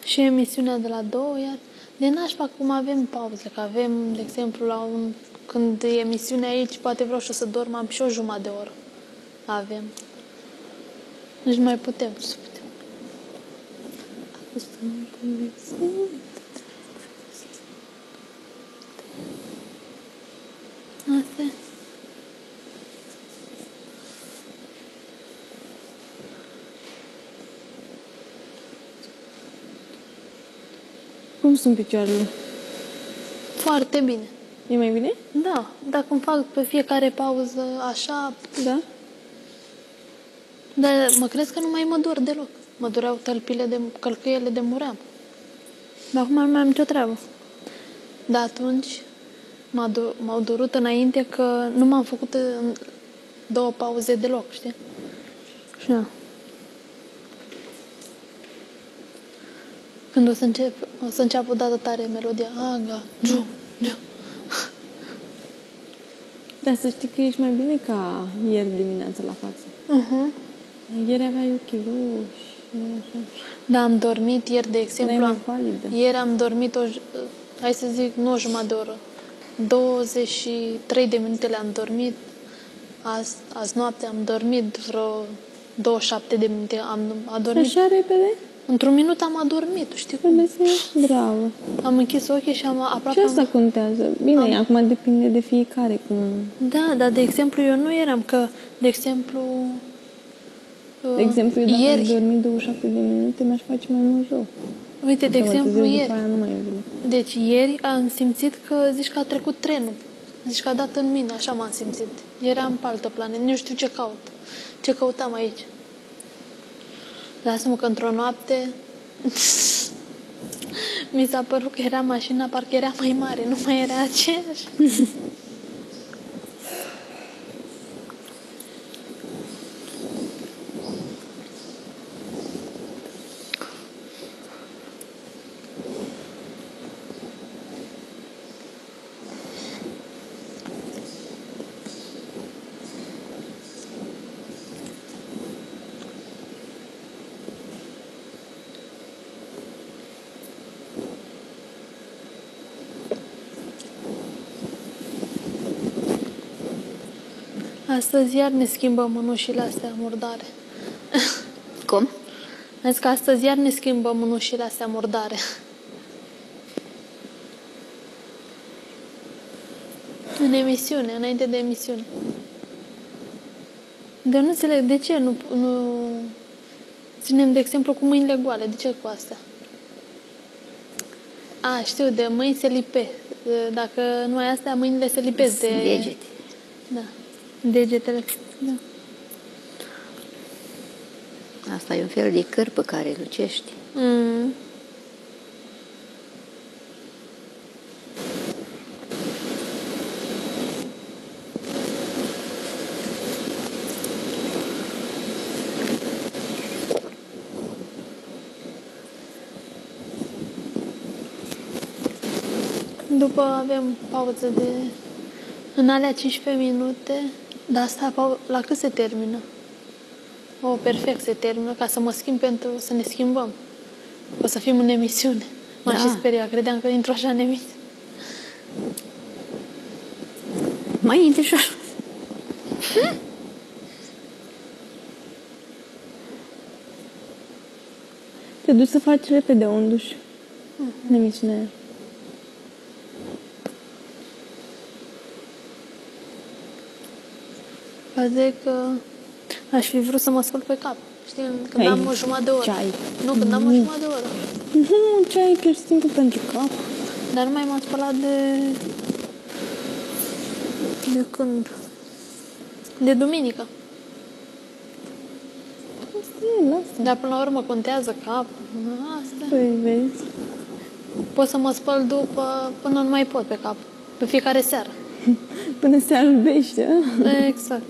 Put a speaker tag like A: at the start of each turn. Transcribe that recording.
A: Și emisiunea de la 2, iar de nașpa cum avem pauze, că avem, de exemplu, când e emisiunea aici, poate vreau și să dorm, am și o jumătate de oră. Avem. Deci nu mai putem. Asta e.
B: Cum sunt picioarele?
A: Foarte bine.
B: E mai bine?
A: Da, dacă îmi fac pe fiecare pauză așa,
B: Da.
A: dar mă crezi că nu mai mă dor deloc. Mă dureau călcâiele de muream.
B: Dar acum nu mai am nicio treabă.
A: Dar atunci m-au durut înainte că nu m-am făcut în 2 pauze deloc, știi?
B: Și da.
A: Când o să înceapă odată tare melodia. Aga, giu.
B: Dar să știi că ești mai bine ca ieri dimineața la față. Ieri aveai ochii roși. Așa.
A: Da, am dormit ieri, de exemplu.
B: Mai palidă.
A: Ieri am dormit hai să zic, nu o jumătate de oră. 23 de minute le-am dormit. Azi noapte am dormit vreo 27 de minute. Am adormit.
B: Așa repede?
A: Într-un minut am adormit, știi cum?
B: Bravo.
A: Am închis ochii și am aproape...
B: Și asta contează. Bine, acum depinde de fiecare cum...
A: Da, dar de exemplu eu nu eram că, de exemplu...
B: De exemplu, eu dacă
A: ieri...
B: am dormit 27 de minute, mi-aș face mai mult rău.
A: Uite, de exemplu, ieri...
B: Aia nu mai e bine.
A: Deci ieri am simțit că zici că a trecut trenul. Zici că a dat în mine, așa m-am simțit. Eram pe altă planetă, nu știu ce caut. Ce căutam aici. Lasă-mă că într-o noapte mi s-a părut că era mașina, parcă era mai mare, nu mai era aceeași. Astăzi iar ne schimbăm mânușile astea murdare.
C: Cum?
A: Am zis că astăzi iar ne schimbăm mânușile astea murdare. În emisiune, înainte de emisiune. Dar nu înțeleg de ce nu ținem, de exemplu, cu mâinile goale. De ce cu astea? A, știu, de mâini se lipe. Dacă nu ai astea, mâinile se lipesc de...
C: Degete.
A: Da. Degetele. Da.
C: Asta e un fel de căr pe care lucești.
A: După avem pauză de... În alea 15 minute, dar asta la cât se termină? Perfect se termină, ca să mă schimb pentru să ne schimbăm. O să fim în emisiune. M-am și speriat, credeam că intru așa în emisiune.
C: Mai intri și
B: Te duci să faci repede un duș în emisiunea aia.
A: Poate că aș fi vrut să mă scol pe cap. Știi, când am o jumătate de oră.
B: Ceai.
A: Nu, când am o jumătate de oră.
B: Nu, ceai, pierzi timpul pentru cap.
A: Dar nu mai m-am spălat de când? De duminică.
B: Lasă.
A: Dar până la urmă contează cap. Asta.
B: Păi, vezi.
A: Pot să mă spăl până nu mai pot pe cap. Pe fiecare seară.
B: Până se albește.
A: Exact.